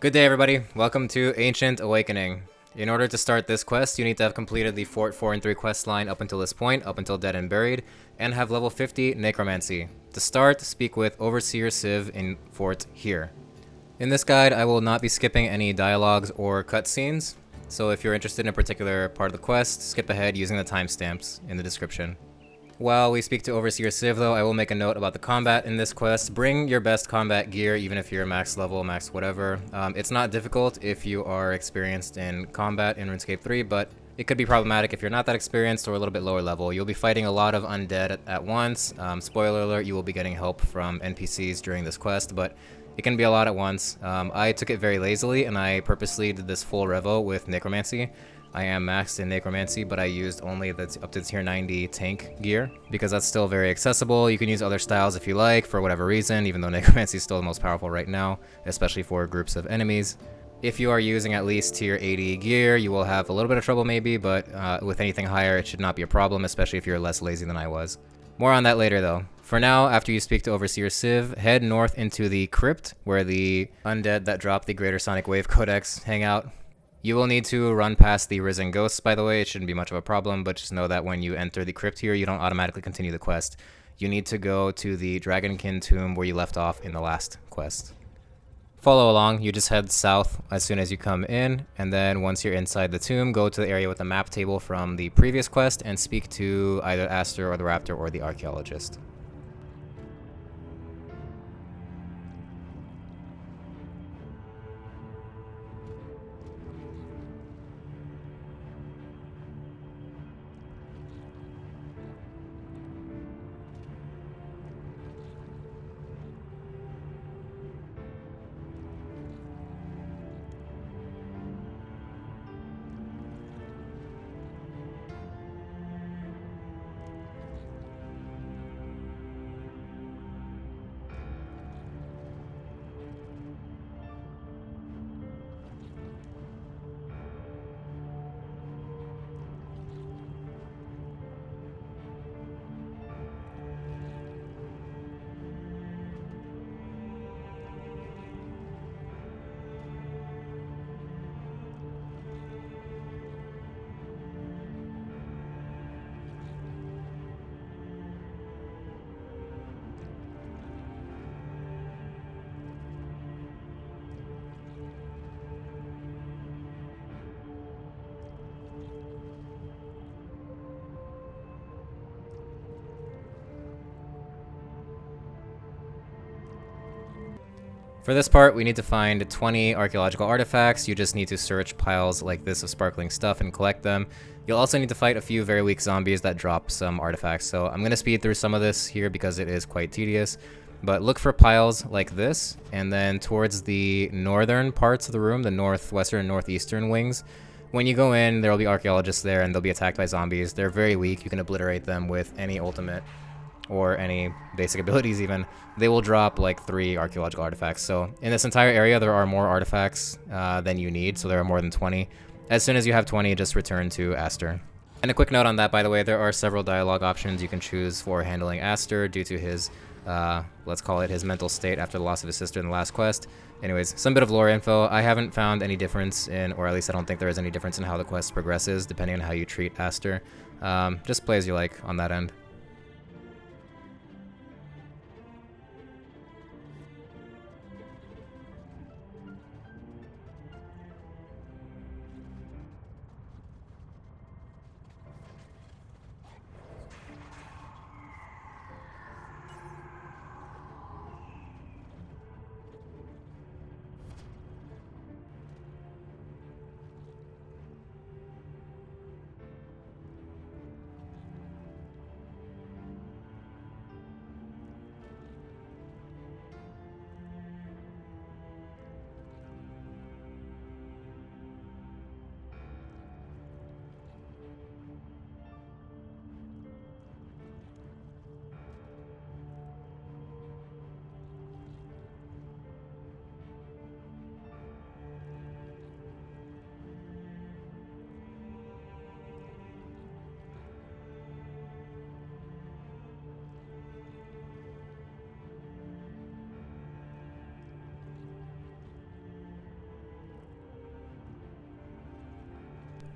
Good day, everybody. Welcome to Ancient Awakening. In order to start this quest, you need to have completed the Fort Forinthry questline up until this point, up until Dead and Buried, and have level 50 Necromancy. To start, speak with Overseer Civ in Fort here. In this guide, I will not be skipping any dialogues or cutscenes, so if you're interested in a particular part of the quest, skip ahead using the timestamps in the description. While we speak to Overseer Civ, though, I will make a note about the combat in this quest. Bring your best combat gear, even if you're max level, max whatever. It's not difficult if you are experienced in combat in RuneScape 3, but it could be problematic if you're not that experienced or a little bit lower level. You'll be fighting a lot of undead at once. Spoiler alert, you will be getting help from NPCs during this quest, but it can be a lot at once. I took it very lazily, and I purposely did this full Revo with Necromancy. I am maxed in Necromancy, but I used only the up to tier 90 tank gear, because that's still very accessible. You can use other styles if you like, for whatever reason, even though Necromancy is still the most powerful right now, especially for groups of enemies. If you are using at least tier 80 gear, you will have a little bit of trouble maybe, but with anything higher, it should not be a problem, especially if you're less lazy than I was. More on that later, though. For now, after you speak to Overseer Civ, head north into the Crypt, where the undead that drop the Greater Sonic Wave Codex hang out. You will need to run past the Risen Ghosts, by the way. It shouldn't be much of a problem, but just know that when you enter the Crypt here, you don't automatically continue the quest. You need to go to the Dragonkin tomb where you left off in the last quest. Follow along. You just head south as soon as you come in, and then once you're inside the tomb, go to the area with the map table from the previous quest and speak to either Aster or the Raptor or the Archaeologist. For this part, we need to find 20 archaeological artifacts. You just need to search piles like this of sparkling stuff and collect them. You'll also need to fight a few very weak zombies that drop some artifacts, so I'm going to speed through some of this here because it is quite tedious. But look for piles like this, and then towards the northern parts of the room, the northwestern and northeastern wings, when you go in, there will be archaeologists there and they'll be attacked by zombies. They're very weak. You can obliterate them with any ultimate or any basic abilities even. They will drop like 3 archaeological artifacts. So in this entire area, there are more artifacts than you need, so there are more than 20. As soon as you have 20, just return to Aster. And a quick note on that, by the way, there are several dialogue options you can choose for handling Aster due to his, let's call it his mental state after the loss of his sister in the last quest. Anyways, some bit of lore info. I haven't found any difference in, or at least I don't think there is any difference in how the quest progresses, depending on how you treat Aster. Just play as you like on that end.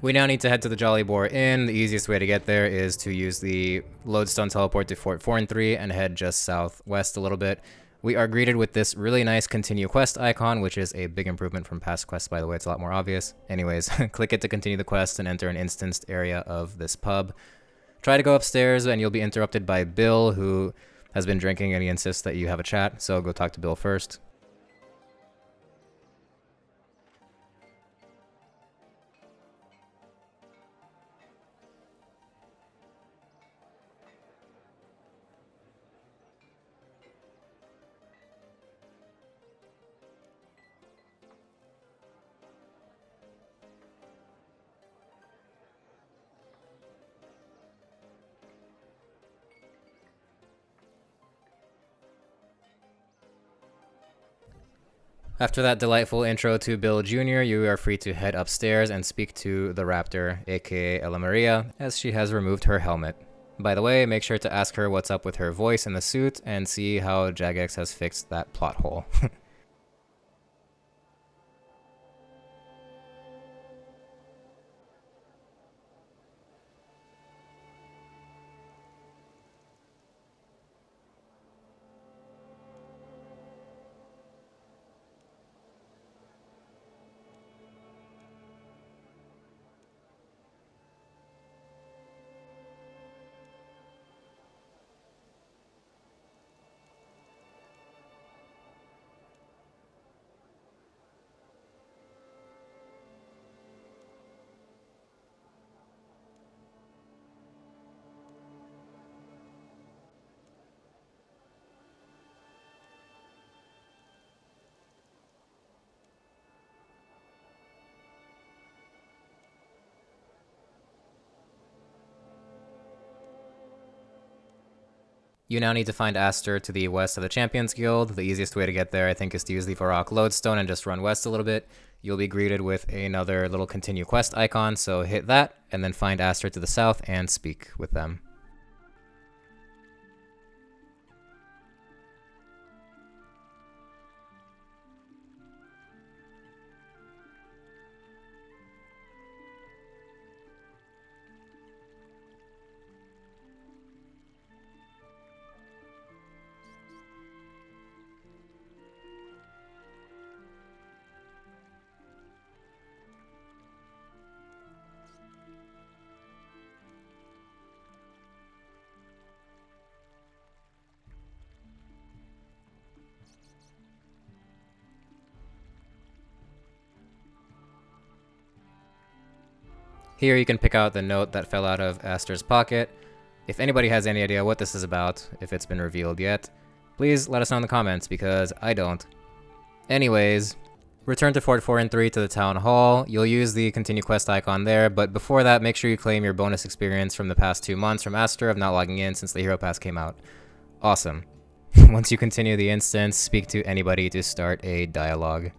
We now need to head to the Jolly Boar Inn. The easiest way to get there is to use the lodestone teleport to Fort Forinthry and head just southwest a little bit. We are greeted with this really nice continue quest icon, which is a big improvement from past quests, by the way. It's a lot more obvious. Anyways, click it to continue the quest and enter an instanced area of this pub. Try to go upstairs and you'll be interrupted by Bill, who has been drinking and he insists that you have a chat, so go talk to Bill first. After that delightful intro to Bill Jr., you are free to head upstairs and speak to the Raptor, aka Ella Maria, as she has removed her helmet. By the way, make sure to ask her what's up with her voice in the suit and see how Jagex has fixed that plot hole. You now need to find Aster to the west of the Champions Guild. The easiest way to get there, I think, is to use the Vorkath lodestone and just run west a little bit. You'll be greeted with another little continue quest icon, so hit that, and then find Aster to the south and speak with them. Here you can pick out the note that fell out of Aster's pocket. If anybody has any idea what this is about, if it's been revealed yet, please let us know in the comments, because I don't. Anyways, return to Fort Forinthry to the town hall. You'll use the continue quest icon there, but before that, make sure you claim your bonus experience from the past 2 months from Aster of not logging in since the Hero Pass came out. Awesome. Once you continue the instance, speak to anybody to start a dialogue.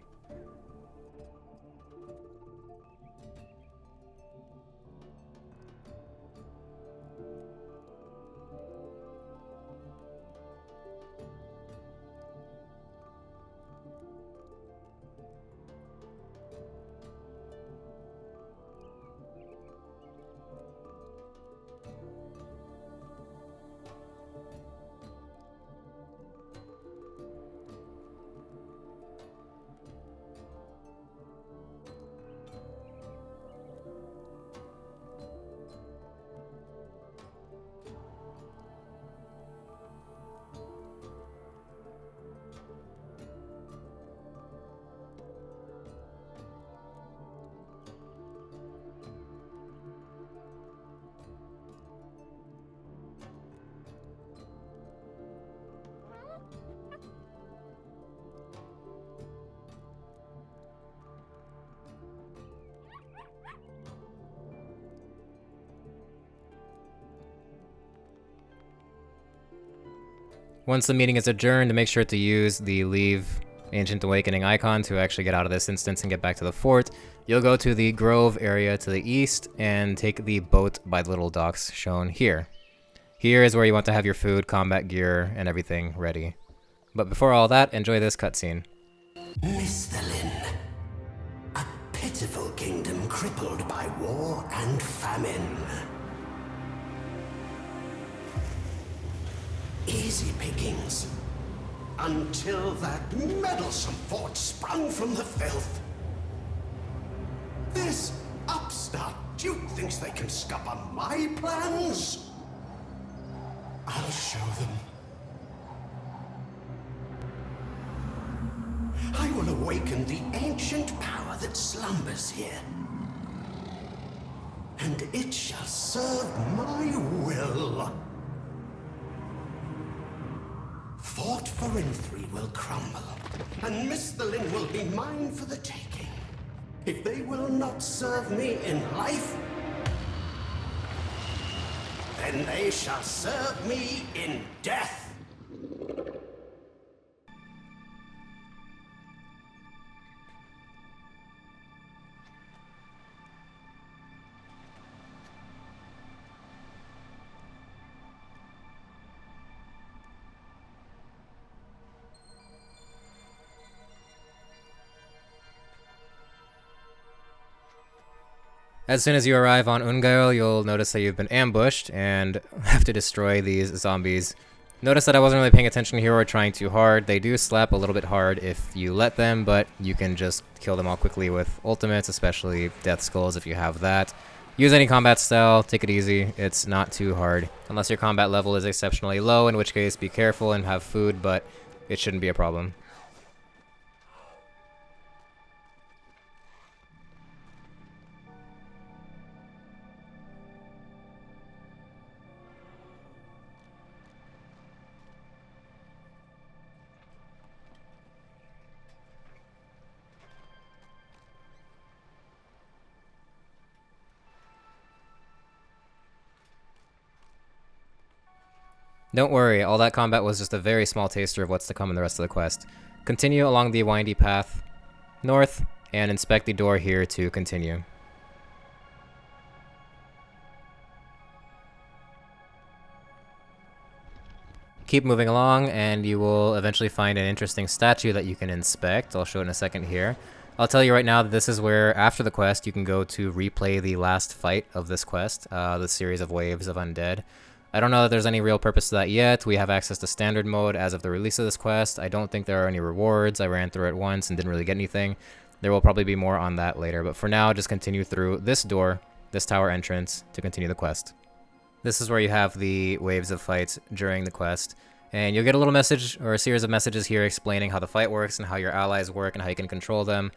Once the meeting is adjourned, make sure to use the Leave Ancient Awakening icon to actually get out of this instance and get back to the fort. You'll go to the Grove area to the east and take the boat by the little docks shown here. Here is where you want to have your food, combat gear, and everything ready. But before all that, enjoy this cutscene. Mr. Lin, a pity pitiful kingdom crippled by war and famine. Easy pickings. Until that meddlesome fort sprung from the filth. This upstart duke thinks they can scupper my plans? I'll show them. I will awaken the ancient power that slumbers here. And it shall serve my will. Fort Forinthry will crumble, and Misthalin will be mine for the taking. If they will not serve me in life, then they shall serve me in death. As soon as you arrive on Ungael, you'll notice that you've been ambushed and have to destroy these zombies. Notice that I wasn't really paying attention here or trying too hard. They do slap a little bit hard if you let them, but you can just kill them all quickly with ultimates, especially Death Skulls if you have that. Use any combat style, take it easy, it's not too hard. Unless your combat level is exceptionally low, in which case be careful and have food, but it shouldn't be a problem. Don't worry, all that combat was just a very small taster of what's to come in the rest of the quest. Continue along the windy path north, and inspect the door here to continue. Keep moving along, and you will eventually find an interesting statue that you can inspect. I'll show it in a second here. I'll tell you right now that this is where, after the quest, you can go to replay the last fight of this quest, the series of waves of undead. I don't know that there's any real purpose to that yet. We have access to standard mode as of the release of this quest. I don't think there are any rewards. I ran through it once and didn't really get anything. There will probably be more on that later, but for now, just continue through this door, this tower entrance, to continue the quest. This is where you have the waves of fights during the quest, and you'll get a little message, or a series of messages here explaining how the fight works and how your allies work and how you can control them.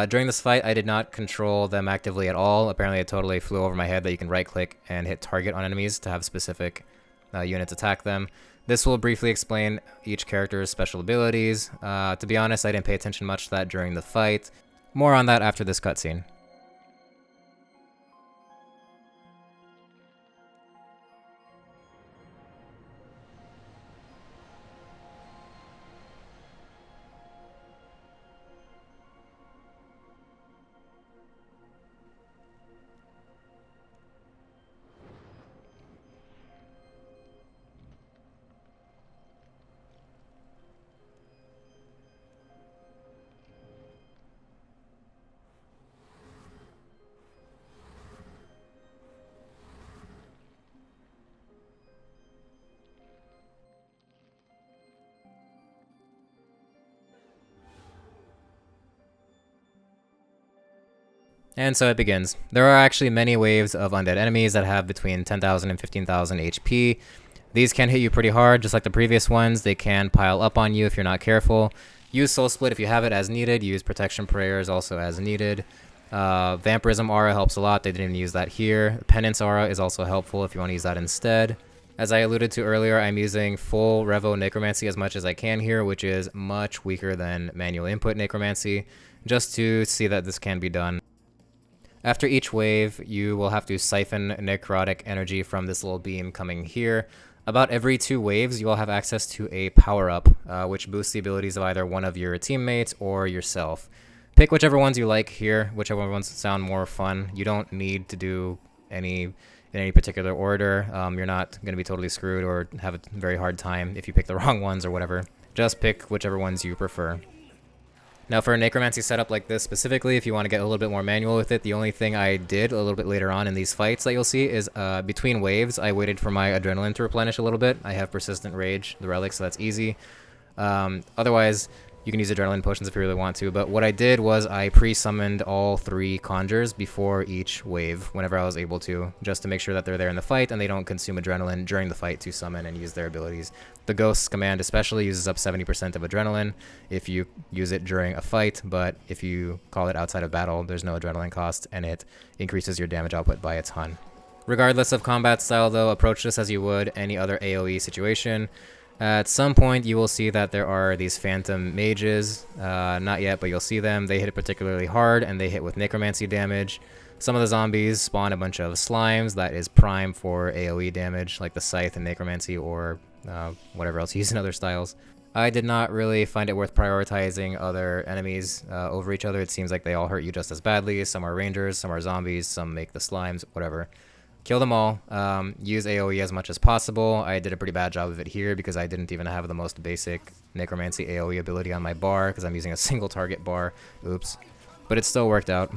During this fight, I did not control them actively at all. Apparently, it totally flew over my head that you can right-click and hit target on enemies to have specific units attack them. This will briefly explain each character's special abilities. To be honest, I didn't pay attention much to that during the fight. More on that after this cutscene. And so it begins. There are actually many waves of undead enemies that have between 10,000 and 15,000 HP. These can hit you pretty hard, just like the previous ones. They can pile up on you if you're not careful. Use Soul Split if you have it as needed. Use Protection Prayers also as needed. Vampirism Aura helps a lot. They didn't even use that here. Penance Aura is also helpful if you want to use that instead. As I alluded to earlier, I'm using full Revo Necromancy as much as I can here, which is much weaker than manual input Necromancy, just to see that this can be done. After each wave, you will have to siphon necrotic energy from this little beam coming here. About every 2 waves, you will have access to a power-up, which boosts the abilities of either one of your teammates or yourself. Pick whichever ones you like here, whichever ones sound more fun. You don't need to do any in any particular order. You're not going to be totally screwed or have a very hard time if you pick the wrong ones or whatever. Just pick whichever ones you prefer. Now for a Necromancy setup like this specifically, if you want to get a little bit more manual with it, the only thing I did a little bit later on in these fights that you'll see is between waves, I waited for my adrenaline to replenish a little bit. I have Persistent Rage, the relic, so that's easy. Otherwise, you can use adrenaline potions if you really want to, but what I did was I pre-summoned all 3 conjures before each wave whenever I was able to, just to make sure that they're there in the fight and they don't consume adrenaline during the fight to summon and use their abilities. The Ghost's command especially uses up 70% of adrenaline if you use it during a fight, but if you call it outside of battle, there's no adrenaline cost and it increases your damage output by a ton. Regardless of combat style though, approach this as you would any other AoE situation. At some point, you will see that there are these phantom mages. Not yet, but you'll see them. They hit it particularly hard, and they hit with necromancy damage. Some of the zombies spawn a bunch of slimes that is prime for AoE damage, like the Scythe and Necromancy, or whatever else you use in other styles. I did not really find it worth prioritizing other enemies over each other. It seems like they all hurt you just as badly. Some are rangers, some are zombies, some make the slimes, whatever. Kill them all. Use AoE as much as possible. I did a pretty bad job of it here because I didn't even have the most basic Necromancy AoE ability on my bar because I'm using a single target bar. Oops. But it still worked out.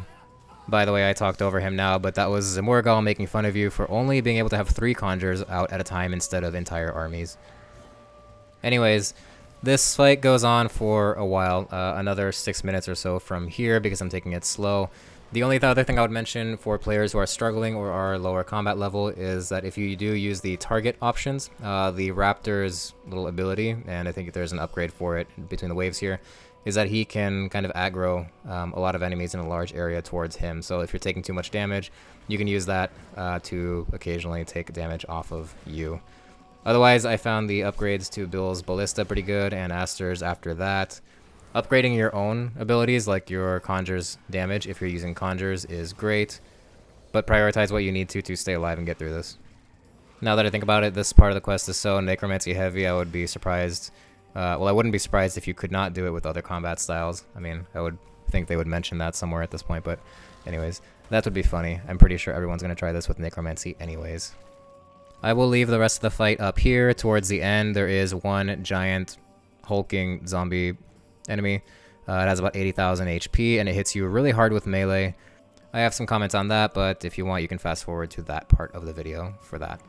By the way, I talked over him now, but that was Zemouregal making fun of you for only being able to have 3 conjures out at a time instead of entire armies. Anyways, this fight goes on for a while, another 6 minutes or so from here because I'm taking it slow. The only other thing I would mention for players who are struggling or are lower combat level is that if you do use the target options, the Raptor's little ability, and I think there's an upgrade for it between the waves here, is that he can kind of aggro a lot of enemies in a large area towards him. So if you're taking too much damage, you can use that to occasionally take damage off of you. Otherwise, I found the upgrades to Bill's Ballista pretty good, and Aster's after that. Upgrading your own abilities, like your Conjure's damage, if you're using Conjures, is great, but prioritize what you need to stay alive and get through this. Now that I think about it, this part of the quest is so Necromancy heavy, I would be surprised. Well, I wouldn't be surprised if you could not do it with other combat styles. I mean, I would think they would mention that somewhere at this point, but anyways, that would be funny. I'm pretty sure everyone's going to try this with Necromancy anyways. I will leave the rest of the fight up here. Towards the end, there is one giant hulking zombie enemy. It has about 80,000 HP, and it hits you really hard with melee. I have some comments on that, but if you want, you can fast forward to that part of the video for that.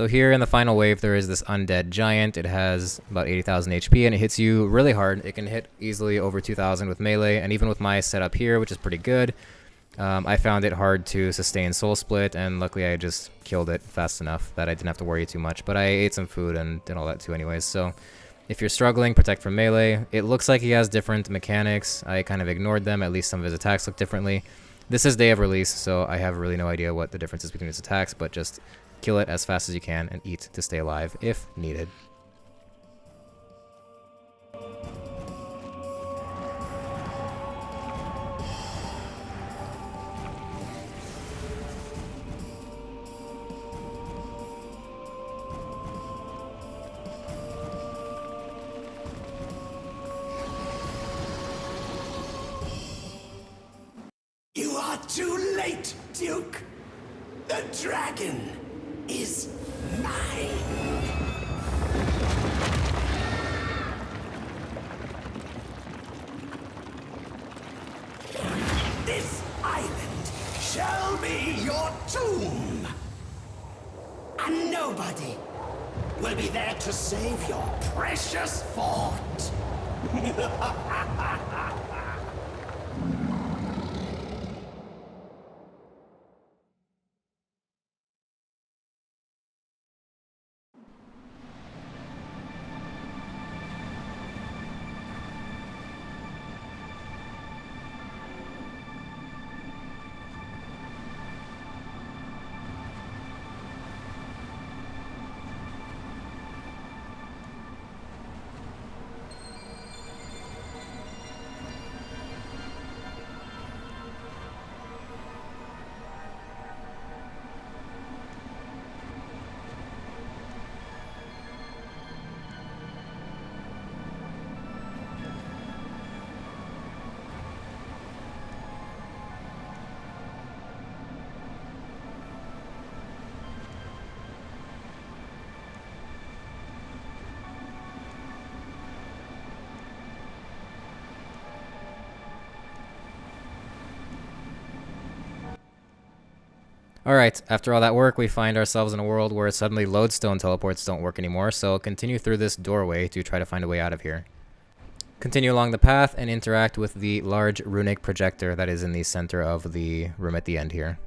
So here in the final wave, there is this Undead Giant. It has about 80,000 HP, and it hits you really hard. It can hit easily over 2,000 with melee, and even with my setup here, which is pretty good, I found it hard to sustain Soul Split, and luckily I just killed it fast enough that I didn't have to worry too much. But I ate some food and did all that too anyways, so if you're struggling, protect from melee. It looks like he has different mechanics. I kind of ignored them. At least some of his attacks look differently. This is day of release, so I have really no idea what the difference is between his attacks, but just kill it as fast as you can and eat to stay alive if needed. You are too late, Duke. The dragon is mine. This island shall be your tomb. And nobody will be there to save your precious fort. Alright, after all that work, we find ourselves in a world where suddenly lodestone teleports don't work anymore, so continue through this doorway to try to find a way out of here. Continue along the path and interact with the large runic projector that is in the center of the room at the end here.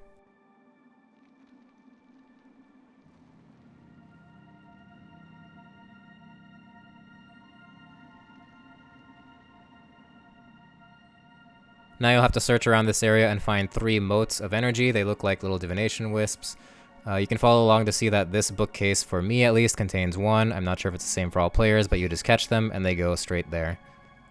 Now you'll have to search around this area and find 3 motes of energy. They look like little divination wisps. You can follow along to see that this bookcase, for me at least, contains 1. I'm not sure if it's the same for all players, but you just catch them and they go straight there.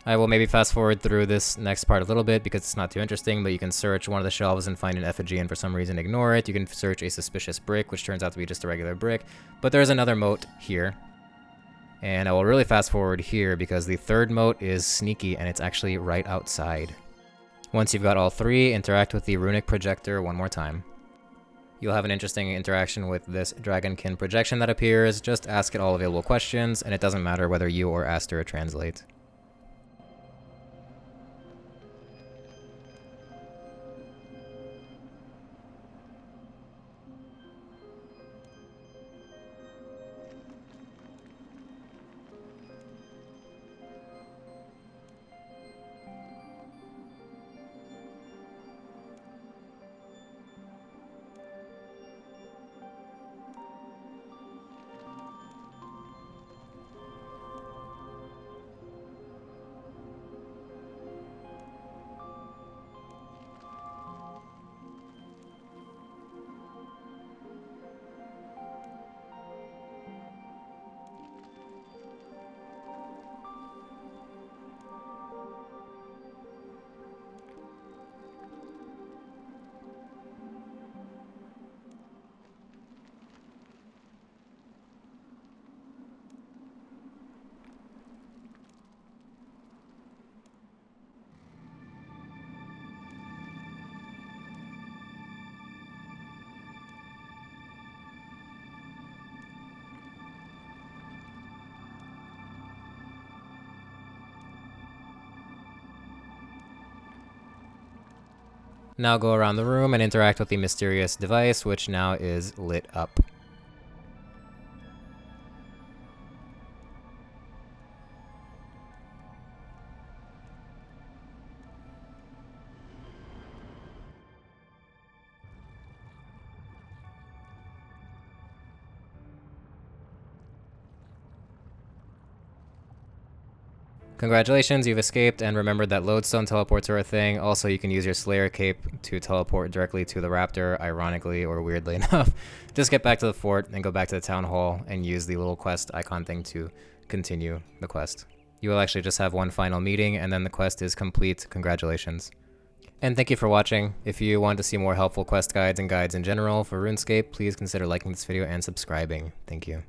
I will maybe fast forward through this next part a little bit because it's not too interesting, but you can search one of the shelves and find an effigy and for some reason ignore it. You can search a suspicious brick, which turns out to be just a regular brick, but there's another mote here. And I will really fast forward here because the 3rd mote is sneaky and it's actually right outside. Once you've got all 3, interact with the runic projector one more time. You'll have an interesting interaction with this Dragonkin projection that appears. Just ask it all available questions, and it doesn't matter whether you or Aster translate. Now go around the room and interact with the mysterious device, which now is lit up. Congratulations, you've escaped, and remembered that lodestone teleports are a thing. Also, you can use your Slayer cape to teleport directly to the raptor, ironically or weirdly enough. Just get back to the fort and go back to the town hall and use the little quest icon thing to continue the quest. You will actually just have one final meeting, and then the quest is complete. Congratulations. And thank you for watching. If you want to see more helpful quest guides and guides in general for RuneScape, please consider liking this video and subscribing. Thank you.